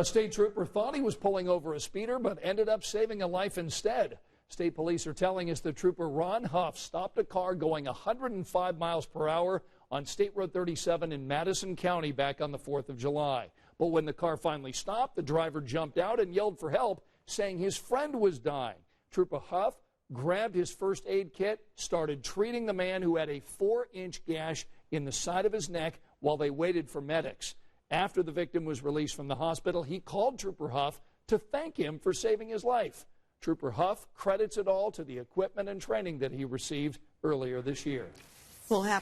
A state trooper thought he was pulling over a speeder, but ended up saving a life instead. State police are telling us the trooper Ron Huff stopped a car going 105 miles per hour on State Road 37 in Madison County back on the 4th of July. But when the car finally stopped, the driver jumped out and yelled for help, saying his friend was dying. Trooper Huff grabbed his first aid kit, started treating the man who had a 4-inch gash in the side of his neck while they waited for medics. After the victim was released from the hospital, he called Trooper Huff to thank him for saving his life. Trooper Huff credits it all to the equipment and training that he received earlier this year. We'll have